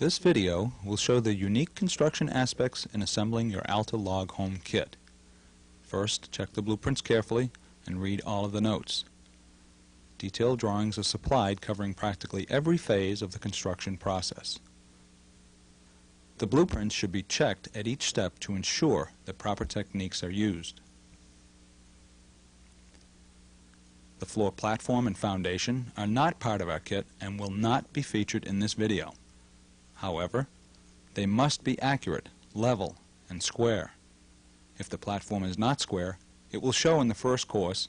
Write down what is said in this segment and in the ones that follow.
This video will show the unique construction aspects in assembling your Alta log home kit. First, check the blueprints carefully and read all of the notes. Detailed drawings are supplied covering practically every phase of the construction process. The blueprints should be checked at each step to ensure that proper techniques are used. The floor platform and foundation are not part of our kit and will not be featured in this video. However, they must be accurate, level, and square. If the platform is not square, it will show in the first course,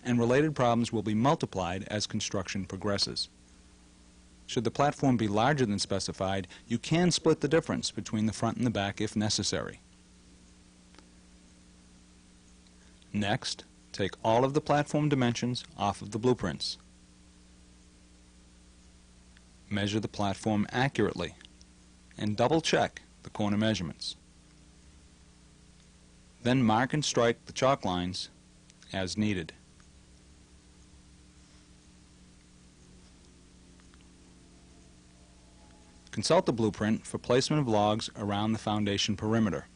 and related problems will be multiplied as construction progresses. Should the platform be larger than specified, you can split the difference between the front and the back if necessary. Next, take all of the platform dimensions off of the blueprints. Measure the platform accurately and double-check the corner measurements. Then mark and strike the chalk lines as needed. Consult the blueprint for placement of logs around the foundation perimeter.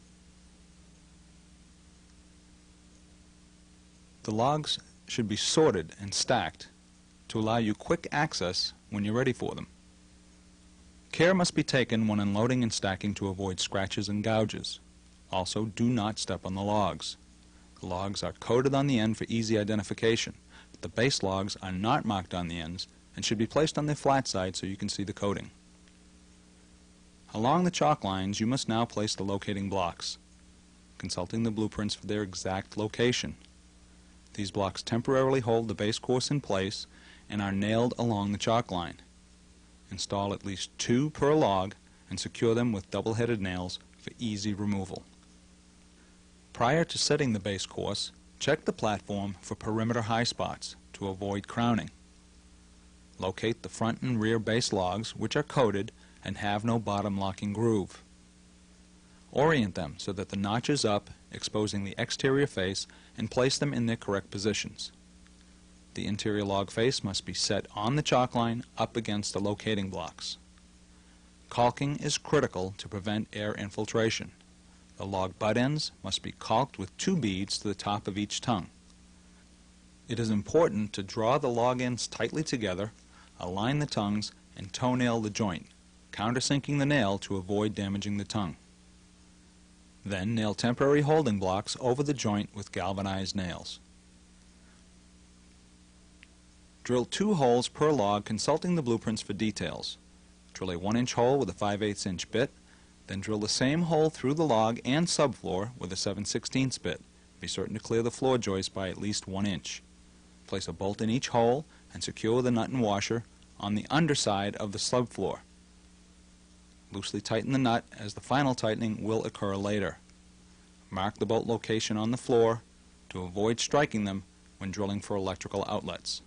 The logs should be sorted and stacked to allow you quick access when you're ready for them. Care must be taken when unloading and stacking to avoid scratches and gouges. Also, do not step on the logs. The logs are coated on the end for easy identification. The base logs are not marked on the ends and should be placed on their flat side so you can see the coating. Along the chalk lines, you must now place the locating blocks, consulting the blueprints for their exact location. These blocks temporarily hold the base course in place and are nailed along the chalk line. Install at least 2 per log and secure them with double-headed nails for easy removal. Prior to setting the base course, check the platform for perimeter high spots to avoid crowning. Locate the front and rear base logs, which are coated and have no bottom locking groove. Orient them so that the notch is up, exposing the exterior face, and place them in their correct positions. The interior log face must be set on the chalk line up against the locating blocks. Caulking is critical to prevent air infiltration. The log butt ends must be caulked with 2 beads to the top of each tongue. It is important to draw the log ends tightly together, align the tongues, and toenail the joint, countersinking the nail to avoid damaging the tongue. Then nail temporary holding blocks over the joint with galvanized nails. Drill 2 holes per log, consulting the blueprints for details. Drill a 1-inch hole with a 5/8 inch bit, then drill the same hole through the log and subfloor with a 7/16 bit. Be certain to clear the floor joist by at least 1 inch. Place a bolt in each hole and secure the nut and washer on the underside of the subfloor. Loosely tighten the nut, as the final tightening will occur later. Mark the bolt location on the floor to avoid striking them when drilling for electrical outlets.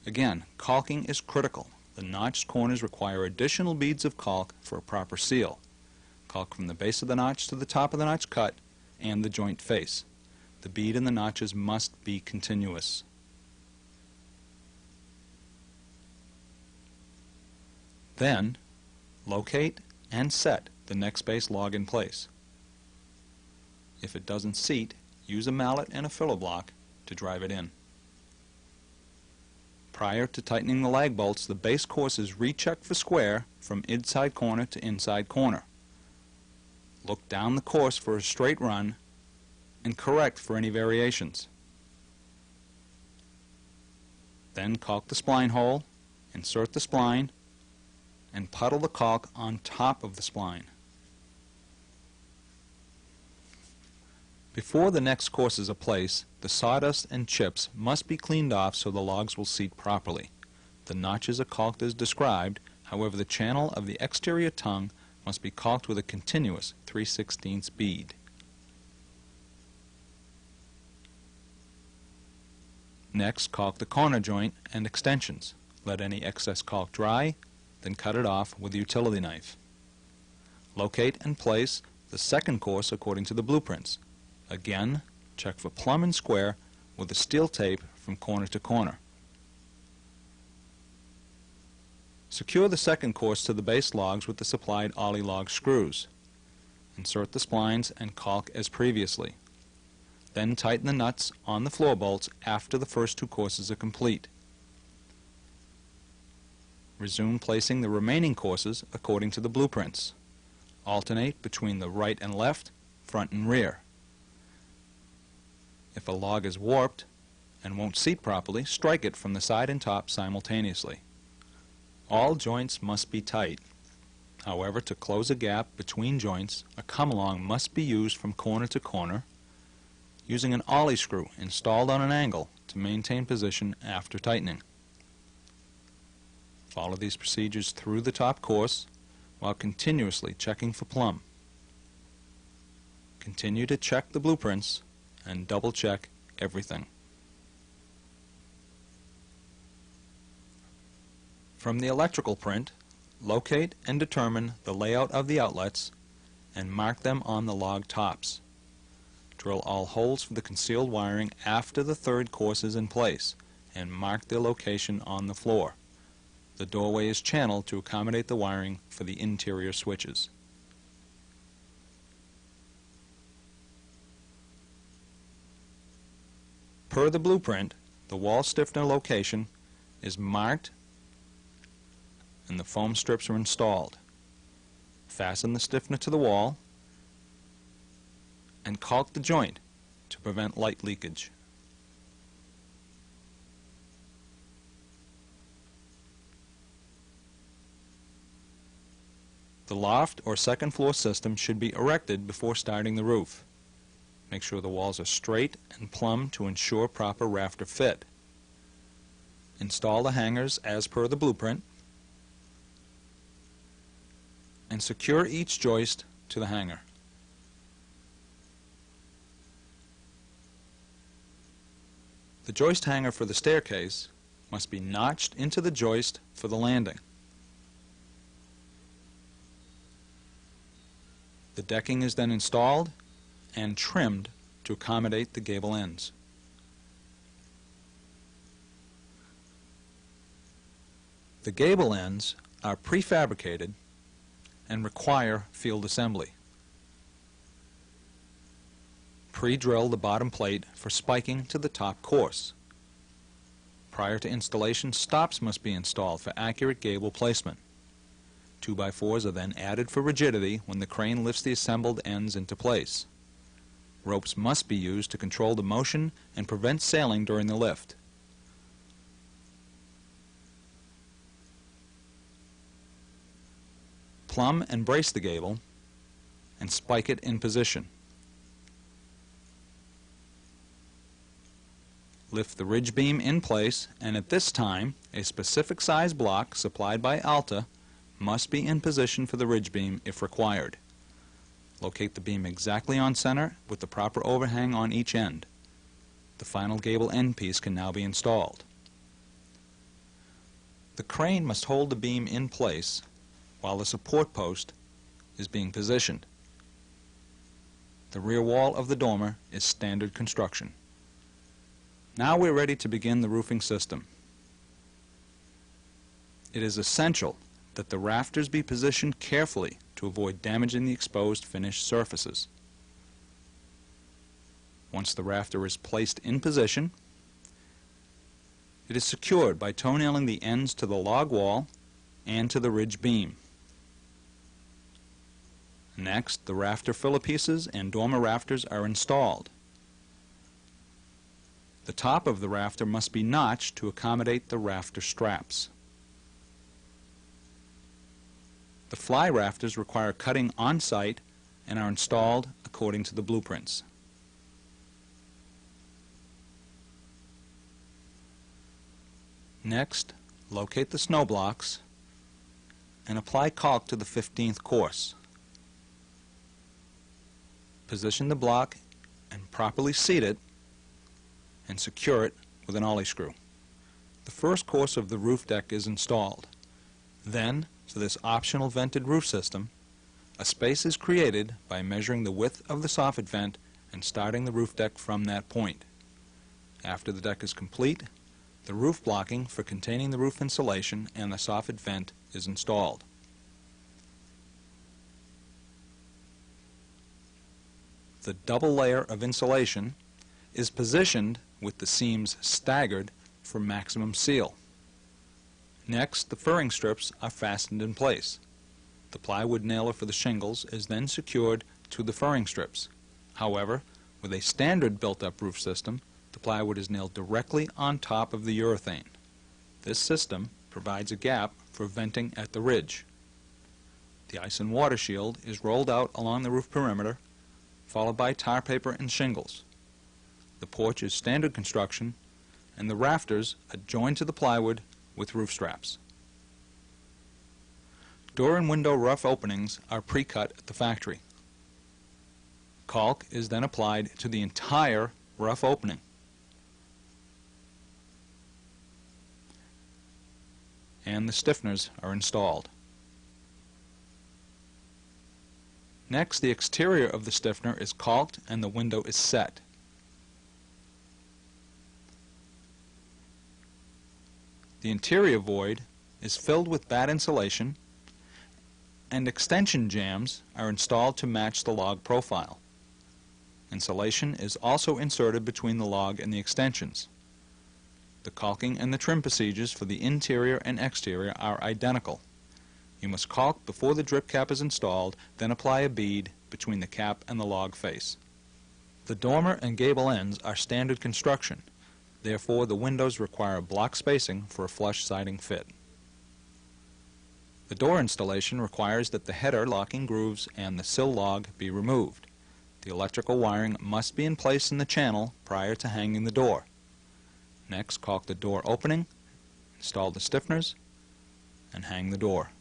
Again, caulking is critical. The notched corners require additional beads of caulk for a proper seal. Caulk from the base of the notch to the top of the notch cut and the joint face. The bead in the notches must be continuous. Then, locate and set the next base log in place. If it doesn't seat, use a mallet and a filler block to drive it in. Prior to tightening the lag bolts, the base course is rechecked for square from inside corner to inside corner. Look down the course for a straight run and correct for any variations. Then caulk the spline hole, insert the spline, and puddle the caulk on top of the spline. Before the next courses are placed, the sawdust and chips must be cleaned off so the logs will seat properly. The notches are caulked as described, however the channel of the exterior tongue must be caulked with a continuous 3/16 bead. Next, caulk the corner joint and extensions. Let any excess caulk dry, then cut it off with a utility knife. Locate and place the second course according to the blueprints. Again, check for plumb and square with a steel tape from corner to corner. Secure the second course to the base logs with the supplied ollie log screws. Insert the splines and caulk as previously. Then tighten the nuts on the floor bolts after the first two courses are complete. Resume placing the remaining courses according to the blueprints. Alternate between the right and left, front and rear. If a log is warped and won't seat properly, strike it from the side and top simultaneously. All joints must be tight. However, to close a gap between joints, a come-along must be used from corner to corner using an ollie screw installed on an angle to maintain position after tightening. Follow these procedures through the top course while continuously checking for plumb. Continue to check the blueprints and double-check everything. From the electrical print, locate and determine the layout of the outlets and mark them on the log tops. Drill all holes for the concealed wiring after the third course is in place and mark their location on the floor. The doorway is channeled to accommodate the wiring for the interior switches. Per the blueprint, the wall stiffener location is marked and the foam strips are installed. Fasten the stiffener to the wall and caulk the joint to prevent light leakage. The loft or second floor system should be erected before starting the roof. Make sure the walls are straight and plumb to ensure proper rafter fit. Install the hangers as per the blueprint and secure each joist to the hanger. The joist hanger for the staircase must be notched into the joist for the landing. The decking is then installed and trimmed to accommodate the gable ends. The gable ends are prefabricated and require field assembly. Pre-drill the bottom plate for spiking to the top course. Prior to installation, stops must be installed for accurate gable placement. 2x4s are then added for rigidity when the crane lifts the assembled ends into place. Ropes must be used to control the motion and prevent sailing during the lift. Plumb and brace the gable and spike it in position. Lift the ridge beam in place, and at this time a specific size block supplied by Alta must be in position for the ridge beam if required. Locate the beam exactly on center with the proper overhang on each end. The final gable end piece can now be installed. The crane must hold the beam in place while the support post is being positioned. The rear wall of the dormer is standard construction. Now we're ready to begin the roofing system. It is essential that the rafters be positioned carefully to avoid damaging the exposed finished surfaces. Once the rafter is placed in position, it is secured by toe-nailing the ends to the log wall and to the ridge beam. Next, the rafter filler pieces and dormer rafters are installed. The top of the rafter must be notched to accommodate the rafter straps. The fly rafters require cutting on-site and are installed according to the blueprints. Next, locate the snow blocks and apply caulk to the 15th course. Position the block and properly seat it and secure it with an ollie screw. The first course of the roof deck is installed. Then, for this optional vented roof system, a space is created by measuring the width of the soffit vent and starting the roof deck from that point. After the deck is complete, the roof blocking for containing the roof insulation and the soffit vent is installed. The double layer of insulation is positioned with the seams staggered for maximum seal. Next, the furring strips are fastened in place. The plywood nailer for the shingles is then secured to the furring strips. However, with a standard built-up roof system, the plywood is nailed directly on top of the urethane. This system provides a gap for venting at the ridge. The ice and water shield is rolled out along the roof perimeter, followed by tar paper and shingles. The porch is standard construction, and the rafters are joined to the plywood with roof straps. Door and window rough openings are pre-cut at the factory. Caulk is then applied to the entire rough opening. And the stiffeners are installed. Next, the exterior of the stiffener is caulked and the window is set. The interior void is filled with batt insulation, and extension jambs are installed to match the log profile. Insulation is also inserted between the log and the extensions. The caulking and the trim procedures for the interior and exterior are identical. You must caulk before the drip cap is installed, then apply a bead between the cap and the log face. The dormer and gable ends are standard construction. Therefore, the windows require block spacing for a flush siding fit. The door installation requires that the header locking grooves and the sill log be removed. The electrical wiring must be in place in the channel prior to hanging the door. Next, caulk the door opening, install the stiffeners, and hang the door.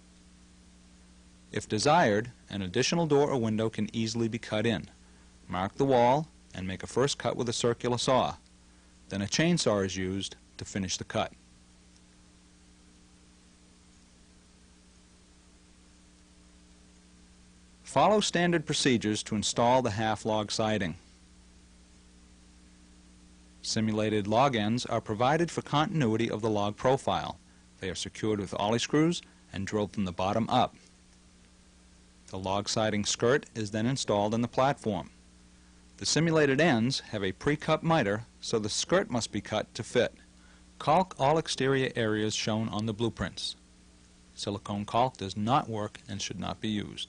If desired, an additional door or window can easily be cut in. Mark the wall and make a first cut with a circular saw. Then a chainsaw is used to finish the cut. Follow standard procedures to install the half-log siding. Simulated log ends are provided for continuity of the log profile. They are secured with ollie screws and drilled from the bottom up. The log siding skirt is then installed on the platform. The simulated ends have a pre-cut miter, so the skirt must be cut to fit. Caulk all exterior areas shown on the blueprints. Silicone caulk does not work and should not be used.